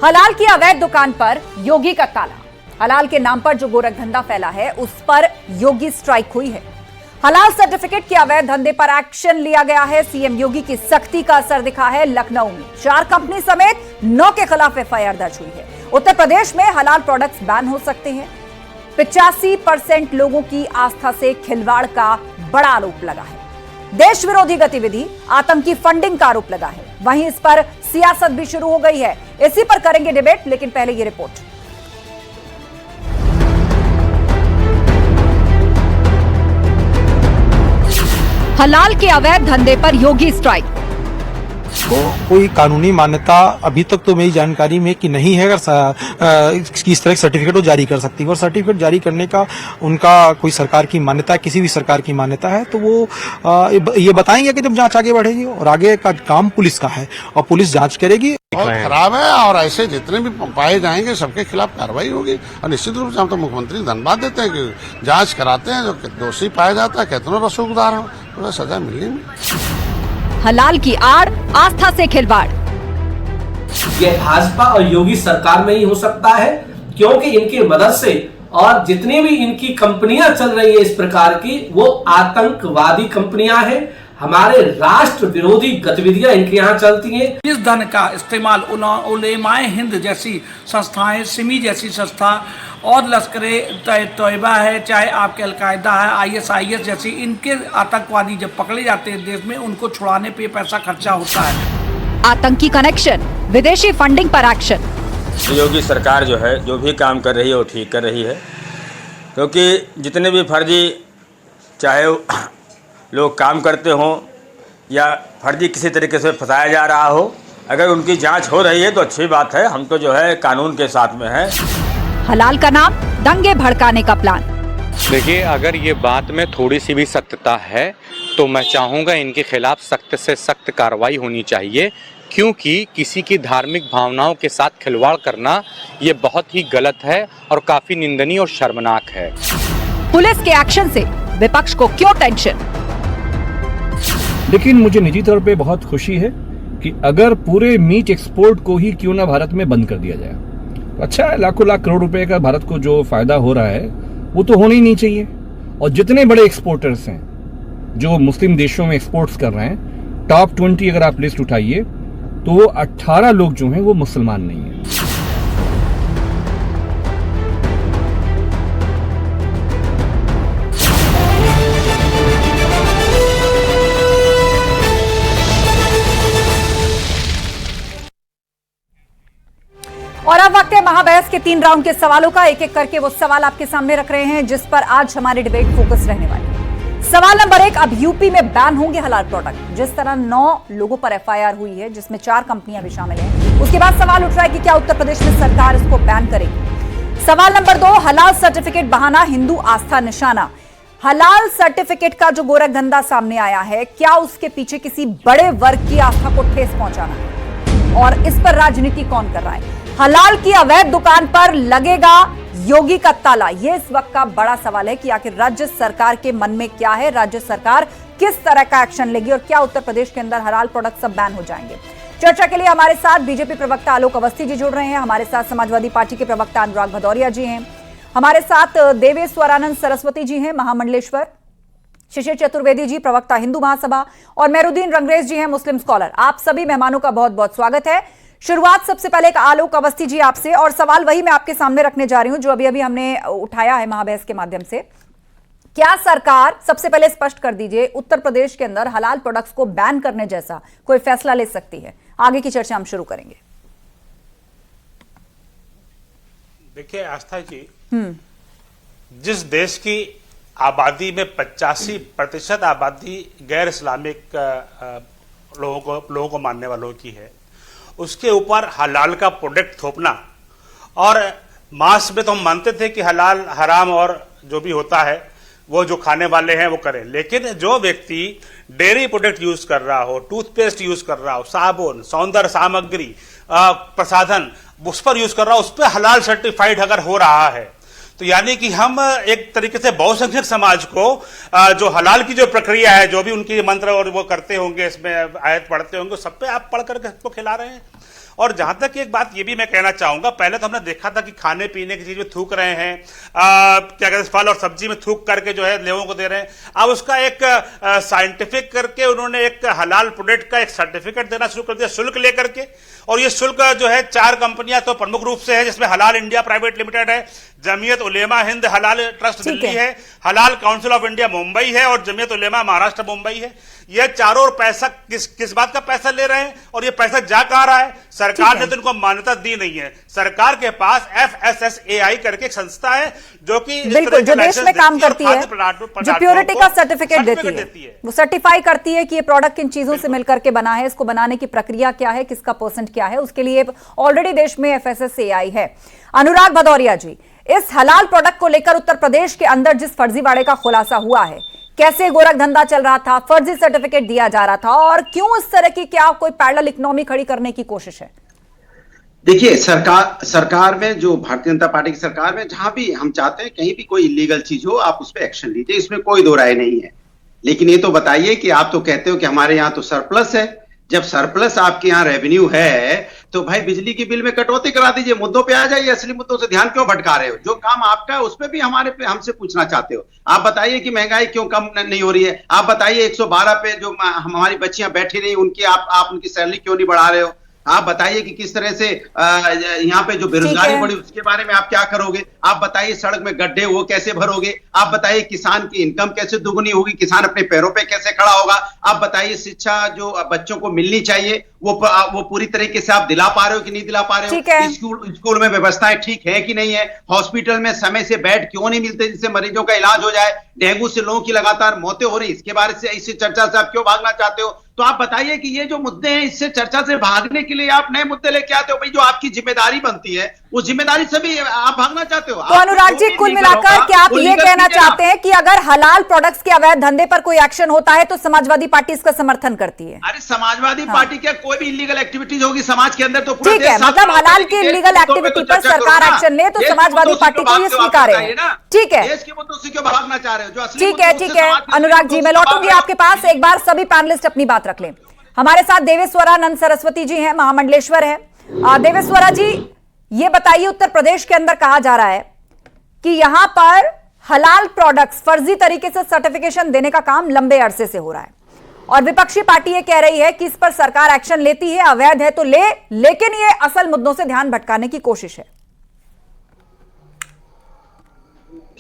हलाल की अवैध दुकान पर योगी का ताला। हलाल के नाम पर जो गोरखधंधा फैला है उस पर योगी स्ट्राइक हुई है। हलाल सर्टिफिकेट के अवैध धंधे पर एक्शन लिया गया है। सीएम योगी की सख्ती का असर दिखा है। लखनऊ में 4 कंपनी समेत 9 के खिलाफ एफआईआर दर्ज हुई है। उत्तर प्रदेश में हलाल प्रोडक्ट्स बैन हो सकते हैं। 85% लोगों की आस्था से खिलवाड़ का बड़ा आरोप लगा है। देश विरोधी गतिविधि, आतंकी फंडिंग का आरोप लगा है। वहीं इस पर सियासत भी शुरू हो गई है। इसी पर करेंगे डिबेट, लेकिन पहले ये रिपोर्ट। हलाल के अवैध धंधे पर योगी स्ट्राइक। कोई कानूनी मान्यता अभी तक तो मेरी जानकारी में कि नहीं है। अगर इस तरह सर्टिफिकेट वो जारी कर सकती है और सर्टिफिकेट जारी करने का उनका कोई सरकार की मान्यता है, किसी भी सरकार की मान्यता है तो वो ये बताएंगे कि जब जांच आगे बढ़ेगी। और आगे का काम पुलिस का है और पुलिस जांच करेगी। बहुत खराब है और ऐसे जितने भी पाए जाएंगे सबके खिलाफ कार्रवाई होगी। और निश्चित रूप से हम तो मुख्यमंत्री धन्यवाद देते हैं कि जांच कराते हैं। जो दोषी पाया जाता है कितनों रसूखदार हो तो सजा मिलनी। हलाल की आड़, आस्था से खिलवाड़। ये भाजपा और योगी सरकार में ही हो सकता है, क्योंकि इनकी मदद से और जितनी भी इनकी कंपनियां चल रही है इस प्रकार की, वो आतंकवादी कंपनियां हैं। हमारे राष्ट्र विरोधी गतिविधियां इनके यहाँ चलती हैं। इस धन का इस्तेमाल उलेमाए हिंद जैसी संस्थाएं, सिमी जैसी संस्था और लश्करे तैयबा है, चाहे आपके अलकायदा है, ISIS जैसी, इनके आतंकवादी जब पकड़े जाते हैं देश में, उनको छुड़ाने पे पैसा खर्चा होता है। आतंकी कनेक्शन, विदेशी फंडिंग पर एक्शन। योगी सरकार जो है जो भी काम कर रही है वो ठीक कर रही है, क्योंकि जितने भी फर्जी चाहे लोग काम करते हों या फर्जी किसी तरीके से फंसाया जा रहा हो, अगर उनकी जांच हो रही है तो अच्छी बात है। हम तो जो है कानून के साथ में है। हलाल का नाम, दंगे भड़काने का प्लान। देखिए, अगर ये बात में थोड़ी सी भी सत्यता है तो मैं चाहूँगा इनके खिलाफ सख्त से सख्त कार्रवाई होनी चाहिए, क्योंकि किसी की धार्मिक भावनाओं के साथ खिलवाड़ करना ये बहुत ही गलत है और काफ़ी निंदनीय और शर्मनाक है। पुलिस के एक्शन से विपक्ष को क्यों टेंशन? लेकिन मुझे निजी तौर पे बहुत खुशी है कि अगर पूरे मीट एक्सपोर्ट को ही क्यों ना भारत में बंद कर दिया जाए, अच्छा है। लाखों लाख करोड़ रुपए का भारत को जो फायदा हो रहा है वो तो होना ही नहीं चाहिए। और जितने बड़े एक्सपोर्टर्स हैं जो मुस्लिम देशों में एक्सपोर्ट्स कर रहे हैं, टॉप 20 अगर आप लिस्ट उठाइए तो वो 18 लोग जो हैं वो मुसलमान नहीं है। और अब वक्त है महाबहस के 3 राउंड के सवालों का। एक एक करके वो सवाल आपके सामने रख रहे हैं जिस पर आज हमारी डिबेट फोकस रहने वाली है। सवाल नंबर 1, अब यूपी में बैन होंगे हलाल प्रोडक्ट। जिस तरह 9 लोगों पर एफआईआर हुई है जिसमें 4 कंपनियां भी शामिल हैं, उसके बाद सवाल उठ रहा है कि क्या उत्तर प्रदेश में सरकार इसको बैन करेगी। सवाल नंबर 2, हलाल सर्टिफिकेट बहाना, हिंदू आस्था निशाना। हलाल सर्टिफिकेट का जो गोरख धंधा सामने आया है, क्या उसके पीछे किसी बड़े वर्ग की आस्था को ठेस पहुंचाना है? और इस पर राजनीति कौन कर रहा है? हलाल की अवैध दुकान पर लगेगा योगी का ताला। यह इस वक्त का बड़ा सवाल है कि आखिर राज्य सरकार के मन में क्या है, राज्य सरकार किस तरह का एक्शन लेगी और क्या उत्तर प्रदेश के अंदर हलाल प्रोडक्ट सब बैन हो जाएंगे। चर्चा के लिए हमारे साथ बीजेपी प्रवक्ता आलोक अवस्थी जी जुड़ रहे हैं, हमारे साथ समाजवादी पार्टी के प्रवक्ता अनुराग भदौरिया जी हैं, हमारे साथ देवेश्वरानंद सरस्वती जी हैं, महामंडलेश्वर, शिशिर चतुर्वेदी जी प्रवक्ता हिंदू महासभा, और मेहरुद्दीन रंगरेज जी हैं, मुस्लिम स्कॉलर। आप सभी मेहमानों का बहुत बहुत स्वागत है। शुरुआत सबसे पहले एक आलोक अवस्थी जी आपसे, और सवाल वही मैं आपके सामने रखने जा रही हूं जो अभी अभी हमने उठाया है महाबहस के माध्यम से। क्या सरकार, सबसे पहले स्पष्ट कर दीजिए, उत्तर प्रदेश के अंदर हलाल प्रोडक्ट्स को बैन करने जैसा कोई फैसला ले सकती है? आगे की चर्चा हम शुरू करेंगे। देखिए आस्था जी, जिस देश की आबादी में 85% आबादी गैर इस्लामिक लोगों को मानने वालों की है, उसके ऊपर हलाल का प्रोडक्ट थोपना, और मांस में तो हम मानते थे कि हलाल हराम और जो भी होता है वो जो खाने वाले हैं वो करें, लेकिन जो व्यक्ति डेयरी प्रोडक्ट यूज कर रहा हो, टूथपेस्ट यूज कर रहा हो, साबुन, सौंदर्य सामग्री, प्रसाधन उस पर यूज कर रहा हो, उस पर हलाल सर्टिफाइड अगर हो रहा है तो यानी कि हम एक तरीके से बहुसंख्यक समाज को जो हलाल की जो प्रक्रिया है, जो भी उनकी मंत्र और वो करते होंगे, इसमें आयत पढ़ते होंगे, सब पे आप पढ़ करके सबको खिला रहे हैं। और जहां तक एक बात ये भी मैं कहना चाहूंगा, पहले तो हमने देखा था कि खाने पीने की चीज में थूक रहे हैं, क्या कहते हैं, फल और सब्जी में थूक करके जो है लोगों को दे रहे हैं। अब उसका एक साइंटिफिक करके उन्होंने एक हलाल प्रोडक्ट का एक सर्टिफिकेट देना शुरू कर दिया शुल्क लेकर के। और ये शुल्क जो है 4 कंपनियां तो प्रमुख रूप से है, जिसमें हलाल इंडिया प्राइवेट लिमिटेड है, जमीयत उलेमा हिंद हलाल ट्रस्ट दिल्ली है, हलाल काउंसिल ऑफ इंडिया मुंबई है और जमीयत उलेमा महाराष्ट्र मुंबई है। ये चारों पैसा किस बात का पैसा ले रहे हैं और ये पैसा जा कहां रहा है? सरकार ने तो इनको मान्यता दी नहीं है। सरकार के पास FSSAI करके एक संस्था है जो कि बिल्कुल जो देश में काम करती है, जो प्योरिटी का सर्टिफिकेट देती है, वो सर्टिफाई करती है कि ये प्रोडक्ट किन चीजों से मिलकर के बना है, इसको बनाने की प्रक्रिया क्या है, किसका परसेंट क्या है, उसके लिए ऑलरेडी देश में FSSAI है। अनुराग भदौरिया जी, इस हलाल प्रोडक्ट को लेकर उत्तर प्रदेश के अंदर जिस फर्जीवाड़े का खुलासा हुआ है, कैसे गोरख धंधा चल रहा था, फर्जी सर्टिफिकेट दिया जा रहा था और क्यों इस तरह की क्या कोई पैरेलल इकोनॉमी खड़ी करने की कोशिश है? देखिए, सरकार में जो भारतीय जनता पार्टी की सरकार में जहां भी हम चाहते हैं कहीं भी कोई इलीगल चीज हो आप उस पर एक्शन लीजिए, इसमें कोई दो राय नहीं है। लेकिन ये तो बताइए कि आप तो कहते हो कि हमारे यहाँ तो सरप्लस है, जब सरप्लस आपके यहाँ रेवेन्यू है तो भाई बिजली की बिल में कटौती करा दीजिए, मुद्दों पे आ जाइए, असली मुद्दों से ध्यान क्यों भटका रहे हो? जो काम आपका है उस पे भी हमसे पूछना चाहते हो। आप बताइए कि महंगाई क्यों कम नहीं हो रही है? आप बताइए 112 पे जो हमारी बच्चियां बैठी रही उनकी आप उनकी सैलरी क्यों नहीं बढ़ा रहे हो? आप बताइए कि किस तरह से यहाँ पे जो बेरोजगारी बढ़ी उसके बारे में आप क्या करोगे? आप बताइए सड़क में गड्ढे वो कैसे भरोगे? आप बताइए किसान की इनकम कैसे दुगनी होगी, किसान अपने पैरों पे कैसे खड़ा होगा? आप बताइए शिक्षा जो बच्चों को मिलनी चाहिए वो पूरी तरीके से आप दिला पा रहे हो कि नहीं दिला पा रहे हो? स्कूल में व्यवस्थाएं ठीक है कि नहीं है? हॉस्पिटल में समय से बेड क्यों नहीं मिलते जिससे मरीजों का इलाज हो जाए? डेंगू से लोगों की लगातार मौतें हो रही, इसके बारे से इस चर्चा से आप क्यों भागना चाहते हो? तो आप बताइए कि ये जो मुद्दे हैं इससे चर्चा से भागने के लिए आप नए मुद्दे लेके आते हो। भाई जो आपकी जिम्मेदारी बनती है उस जिम्मेदारी से भी आप भागना चाहते हो। तो अनुराग जी, कुल मिलाकर क्या आप ये कहना चाहते हैं कि अगर हलाल प्रोडक्ट्स के अवैध धंधे पर कोई एक्शन होता है तो समाजवादी पार्टी इसका समर्थन करती है? अरे समाजवादी पार्टी क्या कोई भी इलीगल एक्टिविटीज होगी समाज के अंदर तो ठीक है, मतलब हलाल की इलीगल एक्टिविटी पर सरकार एक्शन ले तो समाजवादी पार्टी को ये स्वीकार है। ठीक है, देश के मुद्दों से क्यों भागना चाह रहे हो? ठीक है अनुराग जी, मैं लौटूंगी आपके पास। एक बार सभी पैनलिस्ट अपनी बात रख लें। हमारे साथ देवेश्वरानंद सरस्वती जी हैं, महामंडलेश्वर है। देवेश्वरा जी, ये बताइए, उत्तर प्रदेश के अंदर कहा जा रहा है कि यहां पर हलाल प्रोडक्ट्स फर्जी तरीके से सर्टिफिकेशन देने का काम लंबे अरसे से हो रहा है और विपक्षी पार्टी ये कह रही है कि इस पर सरकार एक्शन लेती है, अवैध है तो लेकिन ये असल मुद्दों से ध्यान भटकाने की कोशिश है।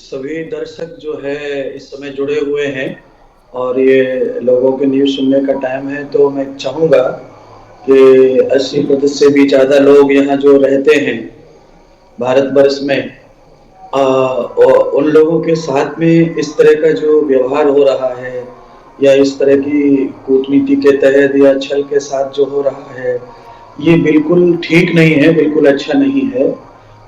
सभी दर्शक जो है इस समय जुड़े हुए हैं और ये लोगों के न्यूज सुनने का टाइम है, तो मैं चाहूंगा कि 80% से भी ज्यादा लोग यहाँ जो रहते हैं भारतवर्ष में, उन लोगों के साथ में इस तरह का जो व्यवहार हो रहा है या इस तरह की कूटनीति के तहत या छल के साथ जो हो रहा है, ये बिल्कुल ठीक नहीं है, बिल्कुल अच्छा नहीं है।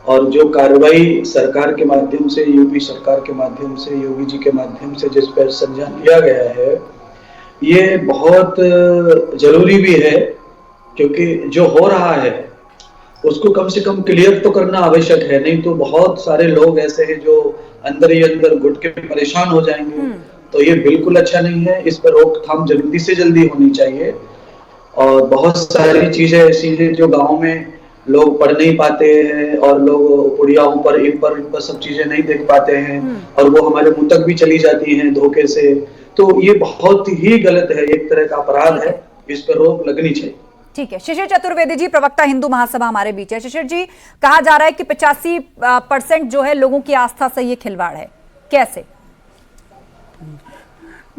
और जो कार्रवाई सरकार के माध्यम से, यूपी सरकार के माध्यम से, योगी जी के माध्यम से जिस पर संज्ञान लिया गया है, ये बहुत जरूरी भी है, क्योंकि जो हो रहा है उसको कम से कम क्लियर तो करना आवश्यक है, नहीं तो बहुत सारे लोग ऐसे हैं जो अंदर ही अंदर घुट के परेशान हो जाएंगे। तो ये बिल्कुल अच्छा नहीं है, इस पर रोकथाम जल्दी से जल्दी होनी चाहिए। और बहुत सारी चीजें ऐसी हैं जो गाँव में लोग पढ़ नहीं पाते हैं और लोग पुड़ियाओं पर इन पर सब चीजें नहीं देख पाते हैं और वो हमारे मुंह तक भी चली जाती हैं धोखे से। तो ये बहुत ही गलत है, एक तरह का अपराध है, इस पर रोक लगनी चाहिए। ठीक है, शिशिर चतुर्वेदी जी, प्रवक्ता हिंदू महासभा हमारे बीच है। शिशिर जी, कहा जा रहा है कि 85% जो है लोगों की आस्था से ये खिलवाड़ है, कैसे?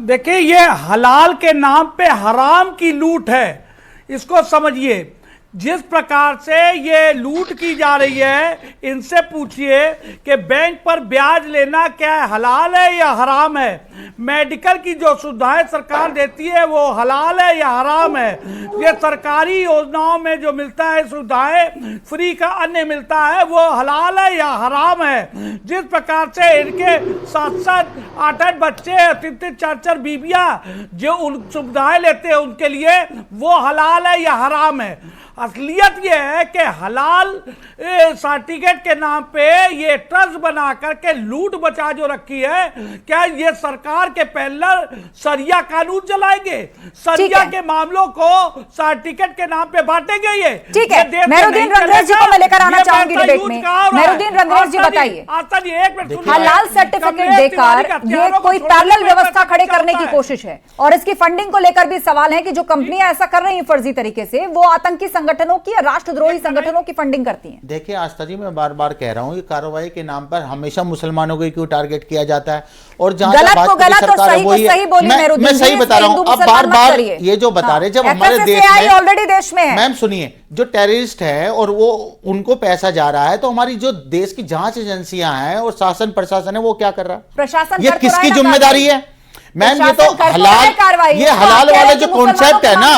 देखिए, ये हलाल के नाम पे हराम की लूट है, इसको समझिए। जिस प्रकार से ये लूट की जा रही है, इनसे पूछिए कि बैंक पर ब्याज लेना क्या है, हलाल है या हराम है? मेडिकल की जो सुविधाएं सरकार देती है वो हलाल है या हराम है? ये सरकारी योजनाओं में जो मिलता है सुविधाएं, फ्री का अन्य मिलता है, वो हलाल है या हराम है? जिस प्रकार से इनके 7-7, 8-8 बच्चे, 3-3, 4-4 बीबियां जो उन सुविधाएं लेते हैं उनके लिए, वो हलाल है या हराम है? असलियत ये है कि हलाल सर्टिफिकेट के नाम पे ये ट्रस्ट बना करके लूट बचा जो रखी है। क्या ये सरकार के पैनल सरिया कानून चलाएंगे? सरिया के मामलों को सर्टिफिकेट के नाम पे बांटेंगे? ये ठीक है, मेहरुद्दीन रंगरेज जी को मैं लेकर आना चाहूंगी डिबेट में। मेहरुद्दीन रंगरेज जी बताइए, हलाल सर्टिफिकेट देकर ये कोई पैरेलल व्यवस्था खड़े करने की कोशिश है और इसकी फंडिंग को लेकर भी सवाल है कि जो कंपनियां ऐसा कर रही हैं फर्जी तरीके से, वो आतंकी संगठनों की या राष्ट्रद्रोही संगठनों की फंडिंग करती हैं। देखिए आस्था जी, मैं बार बार कह रहा हूँ, ये कार्रवाई के नाम पर हमेशा मुसलमानों को क्यों टारगेट किया जाता है? और जहां गलत को गलत और सही को सही बोली मेहरुद्दीन जी, मैं सही बता रहा हूँ। अब बार बार ये जो बता रहे, जब हमारे देश में ऑलरेडी देश में है, मैम सुनिए, जो टेररिस्ट है और वो उनको पैसा जा रहा है, तो हमारी जो देश की जांच एजेंसियां हैं और शासन प्रशासन है, वो क्या कर रहा है? प्रशासन ये किसकी जिम्मेदारी है? मैम ये तो हलाल, ये हलाल वाला जो कॉन्सेप्ट है ना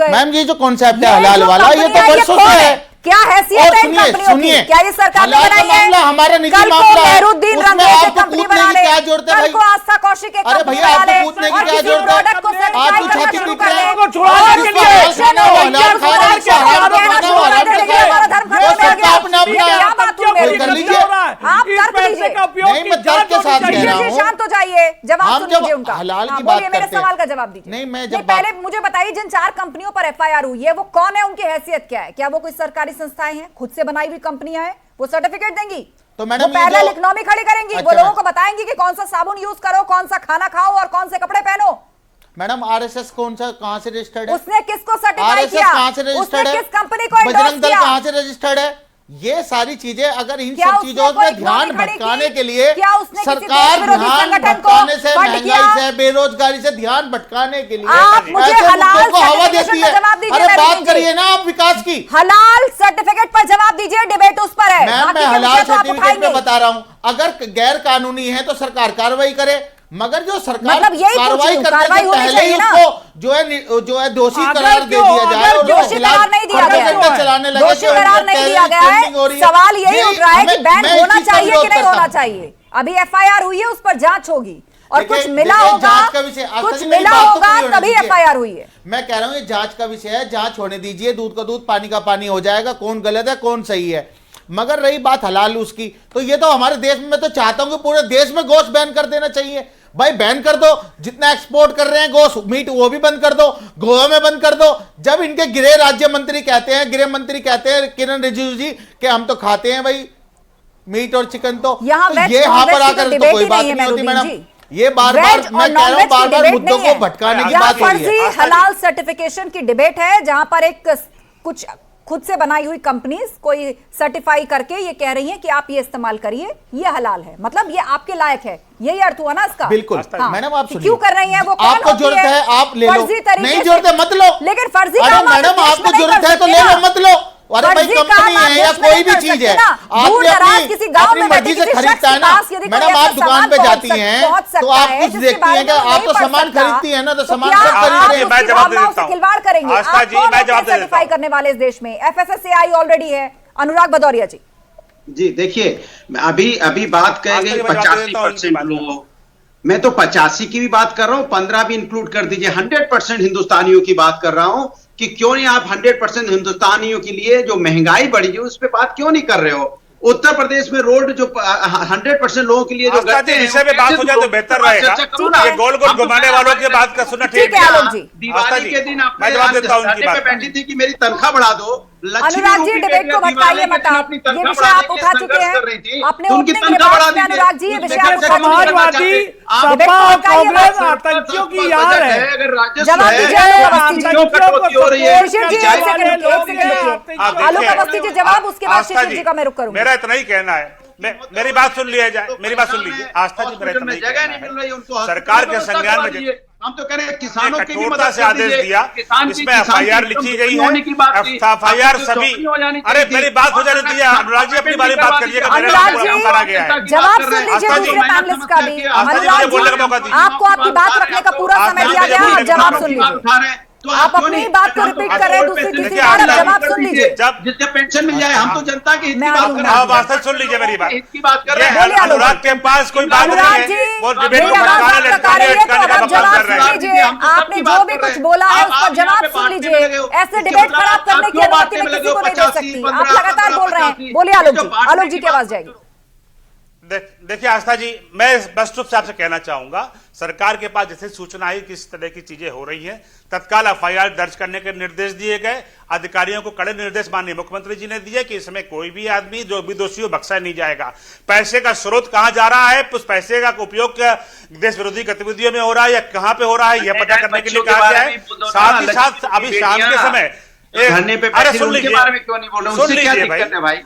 मैम, ये जो कॉन्सेप्ट है हलाल वाला, ये तो बरसों से है। क्या हैसियत है इन कंपनियों की? क्या ये सरकार ने बनाई है? हमारा निजी कल को मामला है, मेहरुद्दीन उसमें रंगरेज आपको कंपनी कूदने बना की ले, क्या जरूरत है कल भाई? को आस्था कौशिक एक अरे कंपनी भैया, बना आपको ले कूदने की और क्या किसी जरूरत है? प्रोडक्ट को आप सर्टिफाई जो करना छाती शुरू पीट कर रहे दे हैं, और जिसकी इलेक्शन हो, हलाल खा रहे हैं, उसको हराम कहना खाना, शुरू कर हराम देंगे, हमारा धर्म खत्म हो गया। अपना ये क्या बात हुई मेरी? कर लीजिए, आप तर्क दीजिए। नहीं मैं तर्क के साथ कह रहा हूँ। शांत हो जाइए, जवाब हम सुन जब लीजिए उनका। हलाल की हाँ, बात बोलिए, मेरे करते हैं। सवाल का जवाब दीजिए। नहीं, मैं नहीं, जब पहले मुझे बताइए, जिन 4 कंपनियों पर एफआईआर हुई है वो कौन है, उनकी हैसियत क्या है? क्या वो कोई सरकारी संस्थाएं हैं, खुद से बनाई हुई कंपनियां हैं? वो सर्टिफिकेट देंगी तो मैडम वो पैरेलल इकोनॉमी खड़ी करेंगी, वो लोगों को बताएंगी कि कौन सा साबुन यूज करो, कौन सा खाना खाओ और कौन से कपड़े पहनो। मैडम आरएसएस कौन सा, कहां से रजिस्टर्ड है? उसने किसको सर्टिफाई आरएसएस किया? कहां से रजिस्टर्ड है? किस कंपनी को एंडोर्स बजरंग दल किया? कहां से रजिस्टर्ड है? ये सारी चीजें अगर इन क्या सब उसने चीजों कोई में ध्यान इकोनॉमी खड़ी भटकाने की? के लिए क्या उसने किसी सरकार देश विरोधी ध्यान संगठन को भटकाने से, फंड किया? महंगाई से, बेरोजगारी से ध्यान भटकाने के लिए आप मुझे ऐसे हलाल मुद्दों को हवा सर्टिफिकेशन देती का है। जवाब दीजिए अरे मेहरुद्दीन बात जी। करिए ना आप विकास की। हलाल सर्टिफिकेट पर जवाब दीजिए, डिबेट उस पर है। मैम मैं हलाल सर्टिफिकेट पे बता रहा हूँ, अगर गैर कानूनी है तो सरकार कार्रवाई करे, मगर जो सरकार मतलब यही कार्रवाई करने कार्रवाई से होनी पहले ही चाहिए ना। उसको जो है दोषी करार दे दिया जाए और दोषी करार नहीं दिया गया है, चलाने लगे, दोषी करार नहीं दिया गया है। सवाल यही उठ रहा है कि बैन होना चाहिए कि नहीं होना चाहिए। अभी एफआईआर हुई है, उस पर जांच होगी और कुछ मिला होगा, कुछ मिला होगा तभी एफआईआर हुई है। मैं कह रहा हूँ ये जांच का विषय है, जांच होने दीजिए, दूध का दूध पानी का पानी हो जाएगा, कौन गलत है कौन सही है। मगर रही बात हलाल उसकी, तो ये तो हमारे देश में, मैं तो चाहता हूं कि पूरे देश में गोश्त बैन कर देना चाहिए। भाई बैन कर दो, जितना एक्सपोर्ट कर रहे हैं गोश्त मीट वो भी बंद कर दो, गोवा में बंद कर दो। जब इनके गृह राज्य मंत्री कहते हैं, गृह मंत्री कहते हैं किरण रिजिजू जी कि हम तो खाते हैं भाई मीट और चिकन, तो ये यहाँ पर आकर तो कोई बात नहीं होती मैडम। ये बार बार मैं कह रहा हूं, बार बार मुद्दों को भटकाने की बात हो रही है। फर्जी हलाल सर्टिफिकेशन की डिबेट है, जहां पर एक कुछ खुद से बनाई हुई कंपनीज कोई सर्टिफाई करके ये कह रही हैं कि आप ये इस्तेमाल करिए, ये हलाल है, मतलब ये आपके लायक है, यही अर्थ हुआ ना इसका? बिल्कुल। हाँ। मैडम आप सुनिए, क्यों कर रही हैं? वो कौन आपको होती जरूरत है आप ले लो, नहीं से। जरूरत है मत लो, लेकिन फर्जी अरे काम आप मैडम इस देश आपको में नहीं जरूरत कर है तो सकते ले लो, ना। मत लो। अरे भाई फर्जी कंपनी काम आप है या देश में कोई नहीं भी कर चीज सकते है, ना। आपने दूर-दराज किसी अपनी गांव अपनी में मर्जी बैठे से किसी खरीदता शख्स है ना। के पास यदि कोई मैडम आप ऐसा दुकान सामान पे पहुंच जाती हैं तो आप है, कुछ जिसके देखती बारे हैं कि में वो आप नहीं तो पढ़ सामान सकता, खरीदती हैं ना, तो सामान क्या सब आप खरीद रहे मैं उसकी जवाब दे भावनाओं देता से हूं। खिलवाड़ करेंगे? आस्था आप जी, कौन मैं होते जवाब हैं दे देता सर्टिफाई हूं। करने वाले इस देश में? एफएसएसएआई ऑलरेडी है। अनुराग भदौरिया जी। जी देखिए, अभी बात करेंगे 85% लोग, मैं तो 85 की भी बात कर रहा हूं, 15 भी इंक्लूड कर दीजिए, 100% हिंदुस्तानियों की बात कर रहा हूं कि क्यों नहीं आप 100% हिंदुस्तानियों के लिए जो महंगाई बढ़ी है उस पर बात क्यों नहीं कर रहे हो? उत्तर प्रदेश में रोड जो 100% लोगों के लिए जो गड्ढे हैं, विषय में बात हो जाए तो बेहतर रहेगा। ये गोल गोल घुमाने वालों की बात का सुनना ठीक है। आलोक जी, दिवाली के दिन मैं जवाब देता हूं उनकी बात। बैठी थी कि मेरी तनख्वाह बढ़ा दो। अनुराग जी डिबेट को भटकाइए मत आप, ये विषय आप उठा चुके हैं अपने ओपनिंग रिमार्क्स में। अनुराग जी ये विषय आप उठा चुके हैं। समाजवादी सपा और कांग्रेस आतंकियों की यार है। जवाब दीजिए आलोक अवस्थी जी। शिशिर जी एक सेकंड रुकिए। आलोक अवस्थी जी जवाब, उसके बाद शिशिर जी का मैं रुक करूंगा। मेरा इतना ही कहना है, मेरी बात सुन लिया जाए, मेरी बात सुन लीजिए। आस्था जी मेरा इतना ही कहना है, सरकार के संज्ञान में हम तो कह रहे हैं किसानों की भी कठोरता से आदेश दिया, इसमें एफआईआर लिखी गई है, एफआईआर सभी। अरे मेरी बात हो जाने दीजिए, अनुराग जी अपनी बारे में बात करिएगा, मेरा नाम पूरा काम करा गया है। जवाब सुन लीजिए दूसरे पैनलिस्ट का भी। अनुराग जी आपको आपकी बात रखने का पूरा समय दिया गया, आप जवाब सुन लीजिए। तो आप क्यों अपनी नहीं? बात को हम तो रिपीट कर रहे हैं दूसरी देखिए, तीसरी बार, अब आप जवाब सुन लीजिए। जब जिससे पेंशन मिल जाए, हम तो जनता के हित की मैं बात आऊंगा। कर रहे आप वास्तव सुन लीजिए मेरी बात। हित की बात कर रहे ये हैं। बोलिए, आलोक अनुराग के पास कोई बात अनुराग नहीं जी, है, वो डिबेट मेरी को आवाज भटकाने आप लगा लटकाने रही है, तो अटकाने अब का आप बकवास जवाब कर रहे सुन हैं। लीजिए। आपने जो भी कुछ बोला है उस पर जवाब सुन लीजिए। ऐसे डिबेट खराब करने की अनुमति मैं किसी को नहीं दे सकती। आप लगातार बोल रहे हैं। बोलिए आलोक जी, आलोक जी की आवाज जाएगी। देखिए आस्था जी, मैं स्पष्ट रूप से आपसे कहना चाहूंगा, सरकार के पास जैसे सूचना आई कि इस तरह की चीजें हो रही हैं, तत्काल एफआईआर दर्ज करने के निर्देश दिए गए। अधिकारियों को कड़े निर्देश माननीय मुख्यमंत्री जी ने दिए कि इसमें कोई भी आदमी जो भी दोषी हो बख्शा नहीं जाएगा। पैसे का स्रोत कहां जा रहा है, उस पैसे का उपयोग देश विरोधी गतिविधियों में हो रहा है या कहां पे हो रहा है, यह पता करने के लिए कहा गया है। साथ ही साथ अभी शाम के समय धरने पे बैठे उनके बारे में क्यों नहीं बोल रहे? सुन उससे क्या लीजिए दिक्कत है भाई?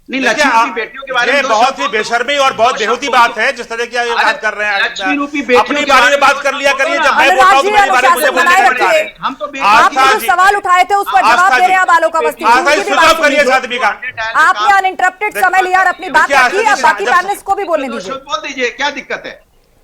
नहीं, देखिए, लक्ष्मी रूपी बेटियों के बारे में ये दो बहुत शब्द ही बेशर्मी और बहुत बेहूदी बात है जिस तरह की आप ये बात कर रहे हैं। लक्ष्मी रूपी बेटियों अपनी के बारे में बात कर लिया करिए, जब मैं बोल रहा हूं तो मेरी बारे में मुझे बोलने का अधिकार है। हम तो आपने जो सवाल उठाए थे उस पर जवाब दे रहे हैं। आप आलोक अवस्थी जी, उनकी भी बात सुन करिए इस लीजिए। आदमी का। आपने अनइंटरप्टेड समय लिया और अपनी बात रखी, अब बाकी पैनलिस्ट को भी बोलने दीजिए। बोल दीजिए, क्या दिक्कत है?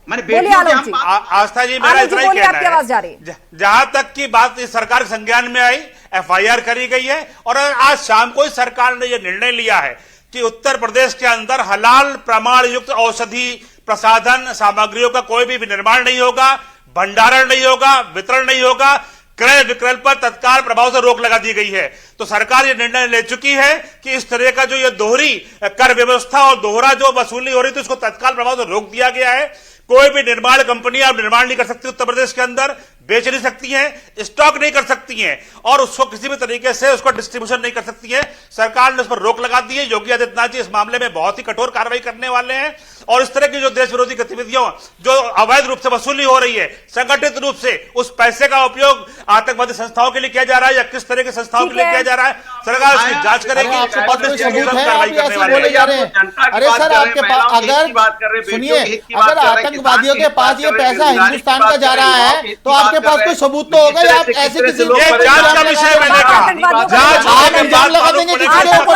मैंने बोलिए बेटियों के आलोक हम जी। आस्था जी, मेरा आलोक जी इतना ही बोलिए, कहना आपकी आवाज जा रही है। जहां तक की बात इस सरकार के संज्ञान में आई, एफआईआर करी गई है और आज शाम को इस सरकार ने यह निर्णय लिया है कि उत्तर प्रदेश के अंदर हलाल प्रमाण युक्त औषधि प्रसाधन सामग्रियों का कोई भी निर्माण नहीं होगा, भंडारण नहीं होगा, वितरण नहीं होगा, क्रय विक्रय पर तत्काल प्रभाव से रोक लगा दी गई है। तो सरकार ये निर्णय ले चुकी है कि इस तरह का जो ये दोहरी कर व्यवस्था और दोहरा जो वसूली हो रही थी उसको तत्काल प्रभाव से रोक दिया गया है। कोई भी निर्माण कंपनी अब निर्माण नहीं कर सकती उत्तर प्रदेश के अंदर, बेच नहीं सकती हैं, स्टॉक नहीं कर सकती हैं और उसको किसी भी तरीके से उसको डिस्ट्रीब्यूशन नहीं कर सकती है। सरकार ने उस पर रोक लगा दी है। योगी आदित्यनाथ जी इस मामले में बहुत ही कठोर कार्रवाई करने वाले हैं और इस तरह की जो देश विरोधी गतिविधियों जो अवैध रूप से वसूली हो रही है, संगठित रूप से उस पैसे का उपयोग आतंकवादी संस्थाओं के लिए किया जा रहा है या किस तरह की संस्थाओं के लिए किया जा रहा है, सरकार उसकी जांच करेगी और कार्रवाई करने वाले हैं। अरे सर, आपके पास अगर सुनिए, अगर आतंकवादियों के पास ये पैसा हिंदुस्तान का जा रहा है तो आपके पास कोई सबूत तो होगा या आप ऐसे किसी लोग ये जांच का विषय मैंने कहा, जांच आप इल्जाम लगा देंगे किसी के ऊपर।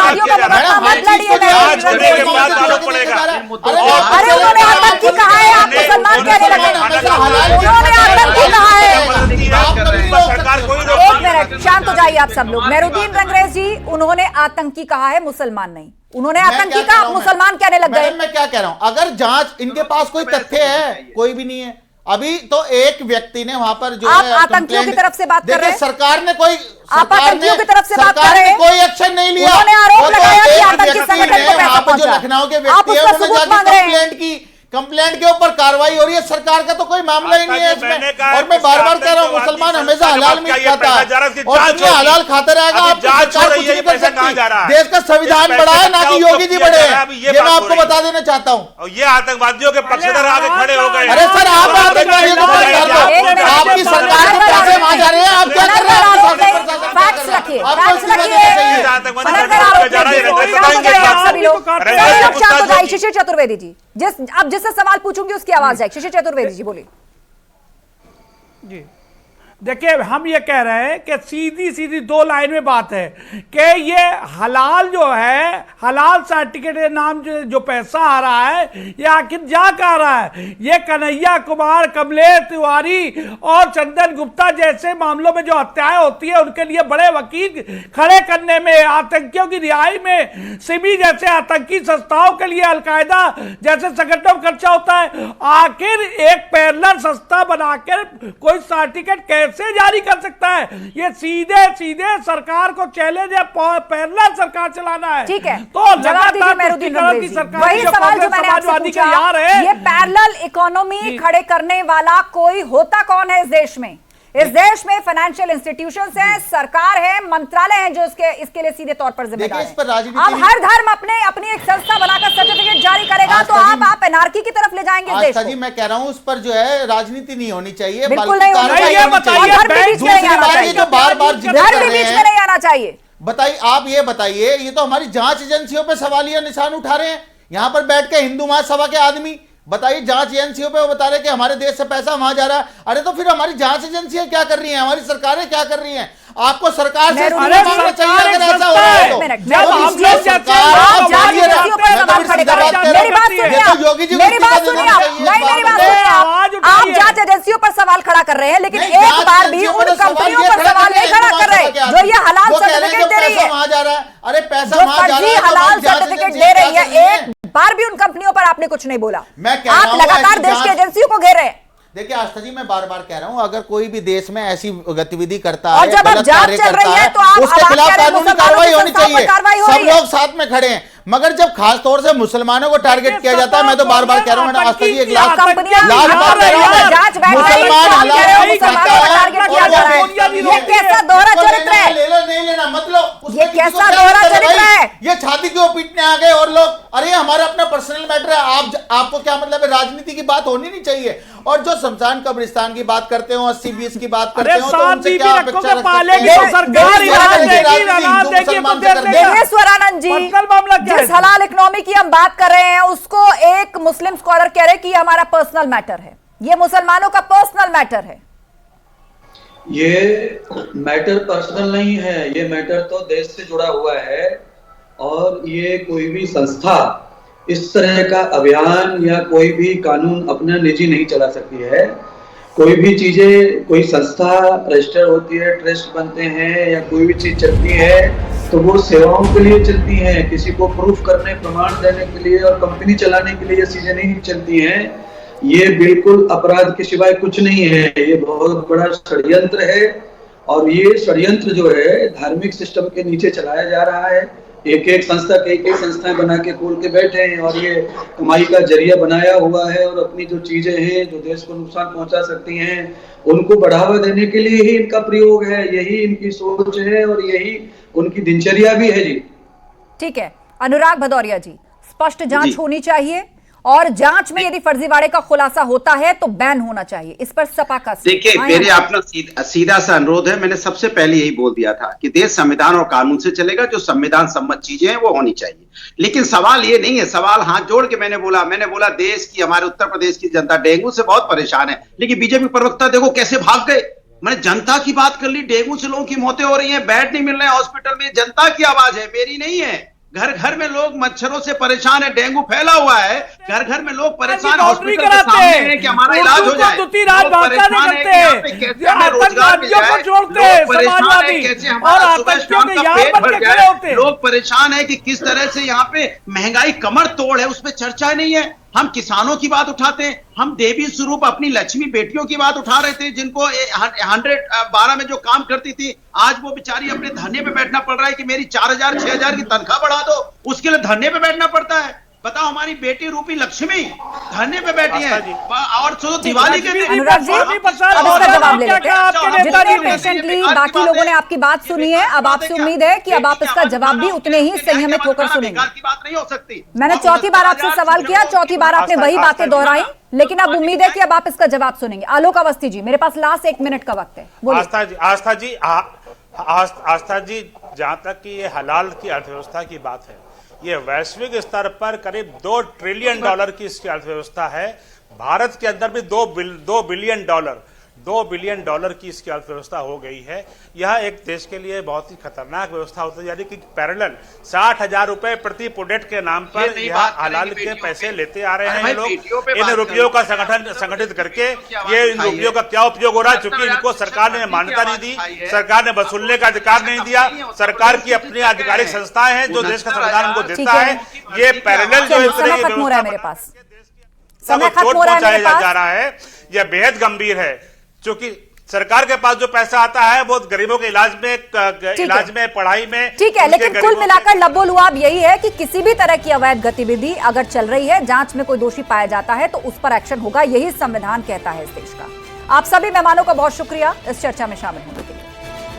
मैडम, हर चीज को जांच होने के बाद मालूम पड़ेगा। अरे उन्होंने आतंकी कहा है, आप मुसलमान कहने लगे। उन्होंने आतंकी कहा है। सरकार कोई एक मिनट, शांत हो जाइए आप सब लोग। मेहरुद्दीन रंगरेज जी, उन्होंने आतंकी कहा है, मुसलमान नहीं। उन्होंने आतंकी कहा, आप मुसलमान कहने लग गए। मैडम, मैं क्या कह रहा हूं, अगर जांच इनके पास कोई तथ्य है, कोई भी नहीं है। अभी तो एक व्यक्ति ने वहां पर जो आप है आतंकियों की तरफ से बात कर रहे हैं। सरकार ने कोई आप आतंकियों की तरफ से बात कर रहे हैं। कोई एक्शन नहीं लिया। उन्होंने आरोप वो तो लगाया कि एक आतंकी व्यक्ति संगठन ने को पैसा वहां पर जो पहुंचा। लखनऊ के आप व्यक्ति है उसका उन्होंने सबूत जाके मांग रहे हैं। कंप्लेंट की, कंप्लेंट के ऊपर कार्रवाई हो रही है। सरकार का तो कोई मामला ही नहीं है इसमें। और मैं बार बार कह रहा हूँ, मुसलमान हमेशा हलाल मीट खाता है और दुनिया हलाल खाता रहेगा। आप सरकार कुछ नहीं कर सकती। देश का संविधान बढ़ा है, ना कि योगी जी बढ़े हैं। ये मैं आपको बता देना चाहता हूँ। ये आतंकवादियों के पक्षधर आगे खड़े हो गए। अरे सर, आप आतंकवादियों को बंद कर दो। आपकी सरकार के पैसे वहां जा रहे हैं, आप क्या कर रहे हैं? फैक्ट्स रखिए, आपको फैक्ट्स इसकी रखिए। वजह से चाहिए। सभी लोग शांत हो जाइए। शिशिर चतुर्वेदी जी, अब जिससे सवाल पूछूंगी उसकी आवाज जाएगी। शिशिर चतुर्वेदी जी बोलिए। जी देखिए, हम ये कह रहे हैं कि सीधी सीधी दो लाइन में बात है कि ये हलाल जो है, हलाल सर्टिफिकेट के नाम जो पैसा आ रहा है, ये आखिर जा कहाँ रहा है? ये कन्हैया कुमार, कमलेश तिवारी और चंदन गुप्ता जैसे मामलों में जो हत्याएं होती है उनके लिए बड़े वकील खड़े करने में, आतंकियों की रिहाई में, सिमी जैसे आतंकी संस्थाओं के लिए अलकायदा जैसे संगठनों में खर्चा होता है। आखिर एक पैरेलल संस्था बनाकर कोई सर्टिफिकेट कैसे जारी कर सकता है? ये सीधे सीधे सरकार को चैलेंज है, पैरेलल सरकार चलाना है। ठीक है, तो जवाब दीजिए मेहरुद्दीन रंगरेज जी। वही सवाल जो मैंने आपसे पूछा, ये पैरेलल इकोनॉमी खड़े करने वाला कोई होता कौन है इस देश में? इस देश में फाइनेंशियल इंस्टीट्यूशंस हैं, सरकार है, मंत्रालय हैं जो इसके लिए सीधे तौर पर जिम्मेदार हैं। अब हर धर्म अपनी एक संस्था बनाकर सर्टिफिकेट जारी करेगा तो आप एनआरकी की तरफ ले जाएंगे इस देश को। जी, मैं कह रहा हूँ उस पर जो है राजनीति नहीं होनी चाहिए, बिल्कुल नहीं होनी चाहिए। धर्म भी बीच में नहीं आना चाहिए। जो बार-बार धर्म भी बीच में नहीं आना चाहिए। बताइए, आप ये बताइए, ये तो हमारी जांच एजेंसियों पे सवालिया निशान उठा रहे हैं। यहाँ पर बैठ के हिंदू महासभा के आदमी बताइए, जांच एजेंसियों पे वो बता रहे कि हमारे देश से पैसा वहां जा रहा है। अरे तो फिर हमारी जांच एजेंसियां क्या कर रही हैं, हमारी सरकारें क्या कर रही हैं? आपको सरकार से मांगना चाहिए अगर ऐसा हो रहा है तो। आप जांच एजेंसियों पर सवाल खड़ा कर रहे हैं, लेकिन एक बार भी उन कंपनियों पर सवाल नहीं खड़ा कर रहे जो ये हलाल सर्टिफिकेट दे रही है। अरे पैसा जो फर्जी हलाल सर्टिफिकेट दे रही है, एक बार भी उन कंपनियों पर आपने कुछ नहीं बोला। आप लगातार देश की एजेंसियों को घेर रहे हैं। देखिए आस्था जी, मैं बार बार कह रहा हूं, अगर कोई भी देश में ऐसी गतिविधि करता और है, जब गलत कार्य करता है, उसके खिलाफ कानूनी कार्रवाई होनी चाहिए। सब लोग साथ में खड़े हैं, मगर जब खास तौर से मुसलमानों को टारगेट किया जाता है, मैं तो बार बार कह रहा हूं, आस्था जी एक लास्ट बार कह रहा हूं, मुसलमान हलाल कैसा दोहरा चरित्र है, ले लो नहीं लेना मतलब ये कैसा दोहरा चरित्र है? ये छाती क्यों पीटने आ गए और लोग, अरे हमारा अपना पर्सनल मैटर है, आपको क्या मतलब है? राजनीति की बात होनी नहीं चाहिए। और जो शमशान कब्रिस्तान की बात करते हो, 80-20 की बात करते हो, तो उनसे क्या अपेक्षा रखते हैं? स्वरानंद जी, जिस हलाल इकोनॉमी की हम बात कर रहे हैं, उसको एक मुस्लिम स्कॉलर कह रहे हैं कि हमारा पर्सनल मैटर है, ये मुसलमानों का पर्सनल मैटर है। ये मैटर पर्सनल नहीं है, ये मैटर तो देश से जुड़ा हुआ है। और ये कोई भी संस्था इस तरह का अभियान या कोई भी कानून अपना निजी नहीं चला सकती है। कोई भी चीजें, कोई संस्था रजिस्टर होती है, ट्रस्ट बनते हैं या कोई भी चीज चलती है तो वो सेवाओं के लिए चलती है, किसी को प्रूफ करने, प्रमाण देने के लिए और कंपनी चलाने के लिए ये चीजें नहीं चलती हैं। ये बिल्कुल अपराध के सिवाय कुछ नहीं है, ये बहुत बड़ा षड्यंत्र है। और ये षड्यंत्र जो है धार्मिक सिस्टम के नीचे चलाया जा रहा है। एक एक संस्था, कई संस्थाएं बना के खोल के बैठे हैं और ये कमाई का जरिया बनाया हुआ है और अपनी जो चीजें हैं जो देश को नुकसान पहुंचा सकती हैं उनको बढ़ावा देने के लिए ही इनका प्रयोग है, यही इनकी सोच है और यही उनकी दिनचर्या भी है जी। ठीक है अनुराग भदौरिया जी, स्पष्ट जांच होनी चाहिए और जांच में यदि फर्जीवाड़े का खुलासा होता है तो बैन होना चाहिए, इस पर सपा का देखिए मेरे अपना सीधा सा अनुरोध है। मैंने सबसे पहले यही बोल दिया था कि देश संविधान और कानून से चलेगा, जो संविधान सम्मत चीजें हैं वो होनी चाहिए। लेकिन सवाल ये नहीं है, सवाल हाथ जोड़ के मैंने बोला देश की, हमारे उत्तर प्रदेश की जनता डेंगू से बहुत परेशान है, लेकिन बीजेपी प्रवक्ता देखो कैसे भाग गए। मैंने जनता की बात कर ली, डेंगू से लोगों की मौतें हो रही हैं, बेड नहीं मिल रहे हैं हॉस्पिटल में, जनता की आवाज है, मेरी नहीं है। घर घर में लोग मच्छरों से परेशान है, डेंगू फैला हुआ है, घर घर में लोग परेशान, हॉस्पिटल के सामने हैं कि हमारा इलाज हो जाए, लोग परेशान है कि यहाँ पे कैसे हमें रोजगार मिल जाए, लोग परेशान है कैसे हमारा सुबह शाम का पेट भर जाए, लोग परेशान है कि किस तरह से यहाँ पे महंगाई कमर तोड़ है, उस पर चर्चा नहीं है। हम किसानों की बात उठाते हैं, हम देवी स्वरूप अपनी लक्ष्मी बेटियों की बात उठा रहे थे, जिनको 112 में जो काम करती थी, आज वो बेचारी अपने धरने पे बैठना पड़ रहा है कि मेरी 4000 6000 की तनख्वाह बढ़ा दो, उसके लिए धरने पे बैठना पड़ता है। बताओ, हमारी बेटी रूपी लक्ष्मी धरने पे बैठी है और तो दिवाली के दिन जितने पेशेंटली बाकी लोगों ने आपकी बात सुनी है, अब आपसे उम्मीद है कि अब आप इसका जवाब भी उतने ही संयमित होकर सुनेंगे। बात नहीं हो सकती। मैंने चौथी बार आपसे सवाल किया, चौथी बार आपने वही बातें दोहराई, लेकिन अब उम्मीद है कि अब आप इसका जवाब सुनेंगे। आलोक अवस्थी जी, मेरे पास लास्ट 1 मिनट का वक्त है, बोलिए। आस्था जी, जहां तक कि ये हलाल की अर्थव्यवस्था की बात है, ये वैश्विक स्तर पर करीब $2 ट्रिलियन की इसकी अर्थव्यवस्था है। भारत के अंदर भी $2 बिलियन की इसकी अर्थव्यवस्था हो गई है। यह एक देश के लिए बहुत ही खतरनाक व्यवस्था होती है, यानी कि पैरेलल 60,000 रुपए प्रति प्रोडक्ट के नाम पर यह हलाल के पैसे लेते आ रहे हैं लोग। इन रुपयों का संगठित करके ये इन रुपयों का क्या उपयोग हो रहा है, चूंकि इनको सरकार ने मान्यता नहीं दी, सरकार ने वसूलने का अधिकार नहीं दिया, सरकार की अपनी आधिकारिक संस्थाएं हैं जो देश का संविधान उनको देता है। ये पैरेलल जो मेरे पास समय खत्म हो रहा है, यह बेहद गंभीर है, क्योंकि सरकार के पास जो पैसा आता है वो गरीबों के इलाज में, पढ़ाई में। ठीक है, लेकिन कुल मिलाकर लबोलुआब यही है कि किसी भी तरह की अवैध गतिविधि अगर चल रही है, जांच में कोई दोषी पाया जाता है तो उस पर एक्शन होगा, यही संविधान कहता है इस देश का। आप सभी मेहमानों का बहुत शुक्रिया इस चर्चा में शामिल होने के लिए।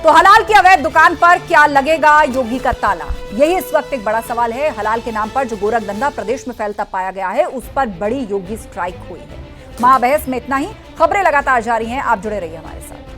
तो हलाल की अवैध दुकान पर क्या लगेगा योगी का ताला, यही इस वक्त एक बड़ा सवाल है। हलाल के नाम पर जो गोरख धंधा प्रदेश में फैलता पाया गया है, उस पर बड़ी योगी स्ट्राइक हुई है। महाबहस में इतना ही। खबरें लगातार जारी हैं, आप जुड़े रहिए हमारे साथ।